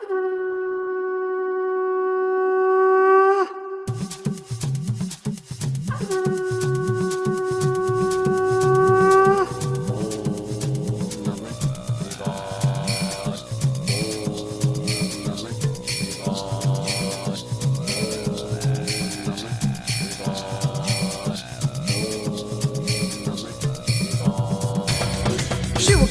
शिव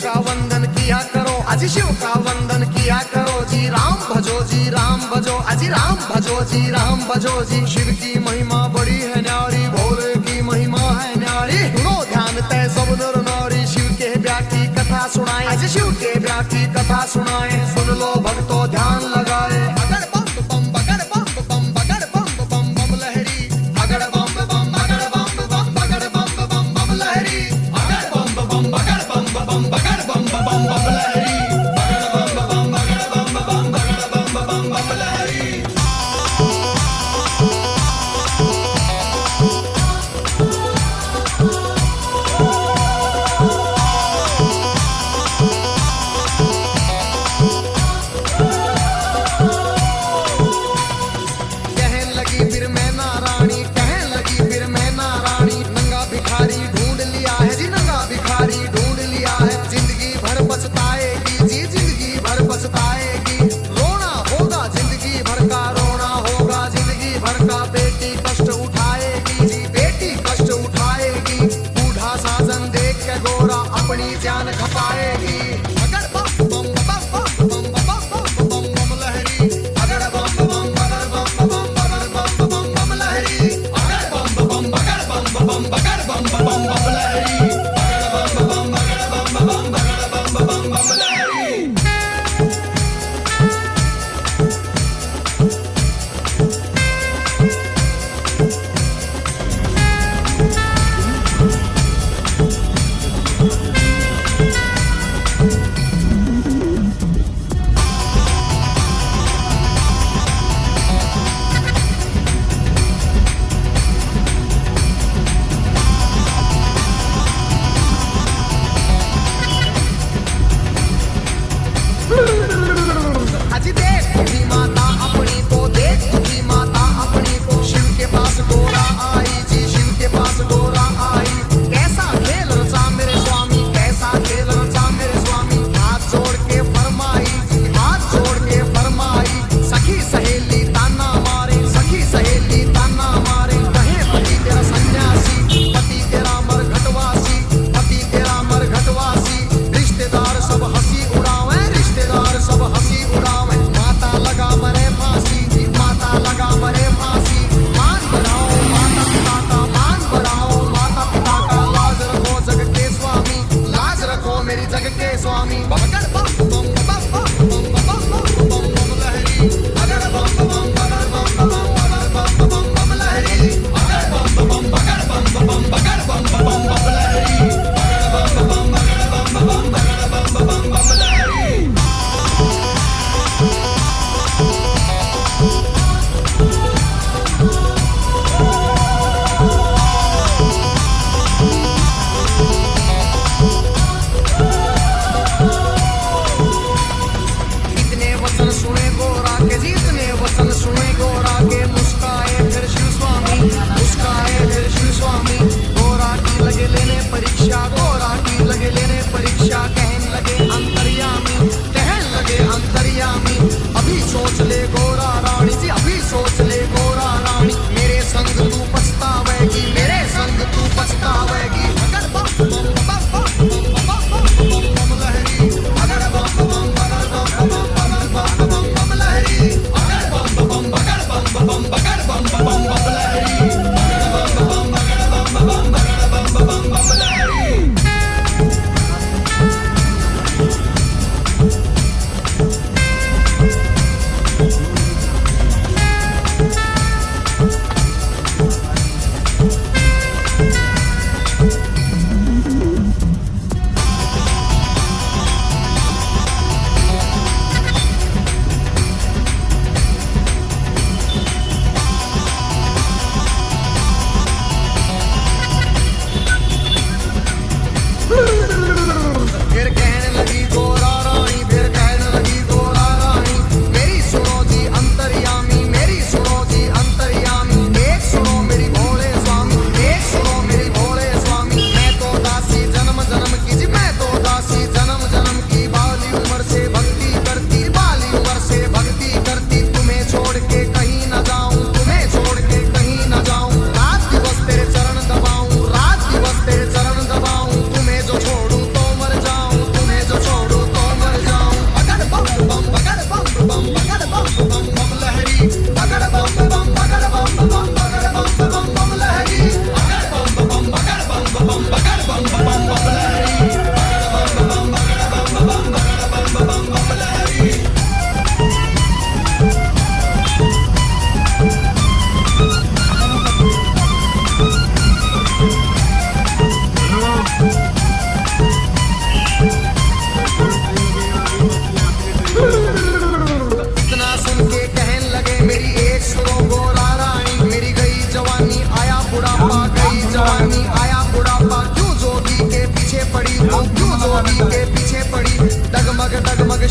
का वंदन किया करो, अजी शिव का वंदन किया करो जी। राम भजो जी, राम भजो, अजी राम भजो जी, राम भजो जी। शिव की महिमा बड़ी है न्यारी, भोले की महिमा है न्यारी। सुनो ध्यान तय सब नर नारी, शिव के ब्याह की कथा सुनाए, अजी शिव के ब्याह की कथा सुनाए। सुन लो भक्तों ध्यान लगाए। अगड़ बम बम बगड़ बम बम बगड़ बम बम बम लहरी, अगड़ बम बम बगड़ बम बम बगड़ बम बम बम लहरी, अगड़ बम बम बगड़ बम बम बगड़ बम बम बम लहरी, अगड़ बम बगड़ बम बगड़ बम बम लहरी।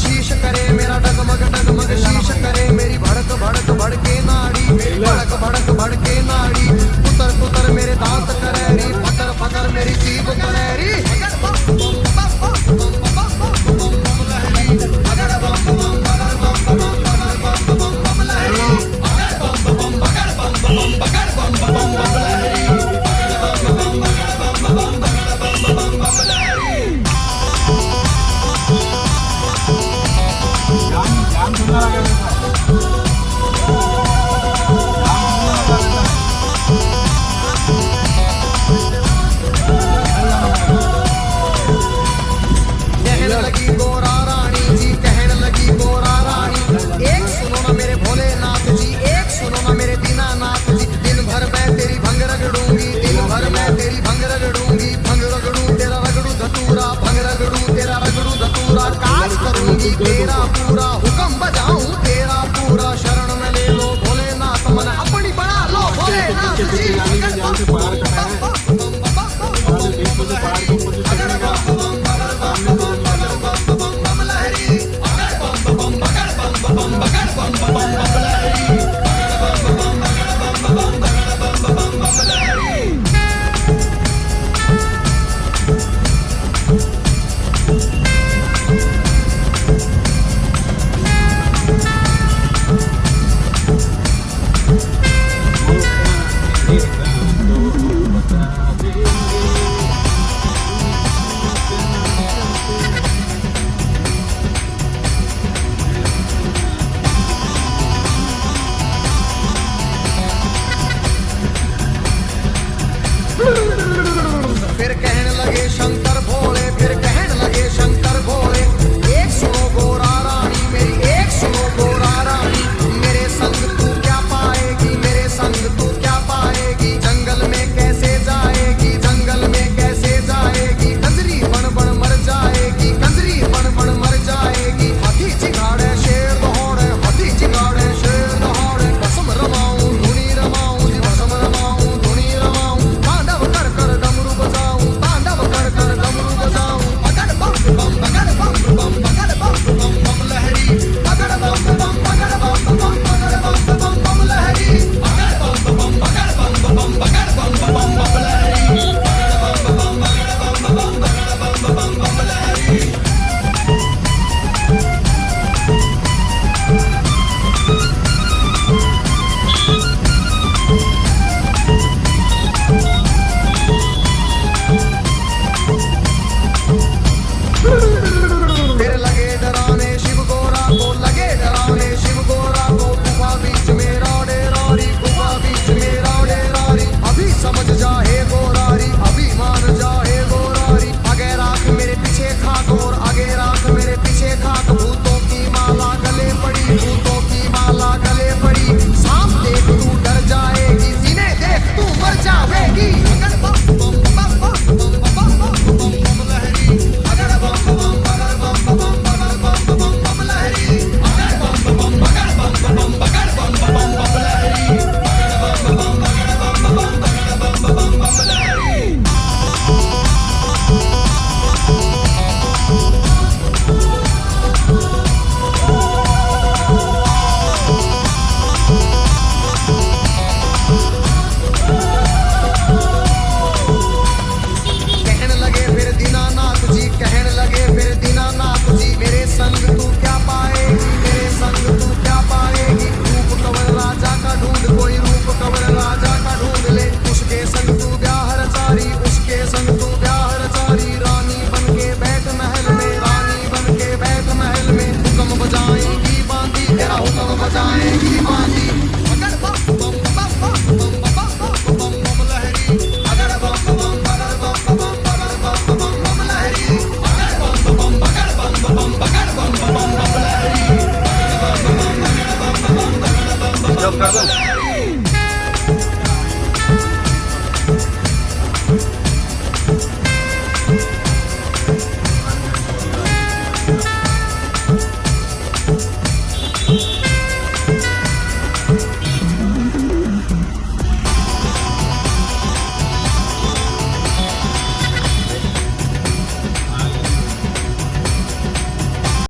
शीश करे मेरा डगमग डगमग शीश करे मेरी भड़क भड़क भड़के नाड़ी मेरी भड़क भड़क भड़के नाड़ी कुतर कुतर मेरे दांत करेरी फटर फटर मेरी जीभ करेरी तेरा पूरा हुक्म बजाऊं तेरा पूरा शरण में ले लो भोलेनाथ मन अपनी बना लो भोलेनाथ जी फिर कहने लगे शंकर भोले फिर कहने लगे शंकर भोले एक सुनो गोरा रानी मेरी एक सुनो गोरा रानी मेरे संग तू क्या पाएगी मेरे संग तू क्या पाएगी जंगल में कैसे जाएगी जंगल में कैसे जाएगी कंजरी बन बन मर जाएगी कंजरी बन बन मर जाएगी हाथी चिगाड़े शेर दौड़े हाथी चिगाड़े शेर दौड़े कसम रमाऊं धुनी रमाऊं जी भसम रमाऊं धुनी रमाऊं तांडव कर कर डमरू बजाऊं तांडव कर कर डमरू बजाऊं अगड़ बम बम बगड़ बम बम बगड़ बम बम बम लहरी अगड़ बम बम बगड़ बम बम बगड़ बम बम बम लहरी अगड़ बम बम बगड़ बम बम बगड़ बम बम बम लहरी अगड़ बम बम बगड़ बम बम बगड़ बम बम लहरी फिर लगे डराने शिव गोरा को लगे डराने शिव गोरा को गुफा बीच में राडे रारी गुफा बीच में राडे रारी अभी समझ जा हे गोरारी अभी मान जा हे गोरारी आगे राख मेरे पीछे खाक और आगे राख मेरे पीछे खाक भूतों की माला गले पड़ी भूतों की माला गले पड़ी सांप देख तू डर जाएगी सीने देख तू मर जाएगी अगड़ बम बम बम बम बम बम बम बम लहरी अगड़ बम बम बगड़ बम बम बगड़ बम बम बम लहरी अगड़ बम बम बगड़ बम बम बगड़ बम बम बम लहरी अगड़ बम बम बगड़ बम बम बगड़ बम बम लहरी कहने लगे फिर दीनानाथ जी कहने लगे फिर दीनानाथ जी मेरे संग तू क्या पाएगी मेरे संग तू क्या पाएगी रूप कंवर राजा का ढूंढ कोई रूप कंवर राजा का ढूंढ ले उसके संग तू ब्याहर चारी उसके संग तू ब्याहर चारी रानी बन के बैठ महल में रानी बन के बैठ महल में हुक्म बजाएगी बांधी तेरा हुक्म बजाएगी बांधी अगड़ बम बम बम बम बम बम बम लहरी अगड़ बम बम बगड़ बम बम बगड़ बम बम लहरी अगड़ बम बम बगड़ बम बगड़ बम बम लहरी अगड़ बम बम बगड़ बम बगड़ बम जब कर दो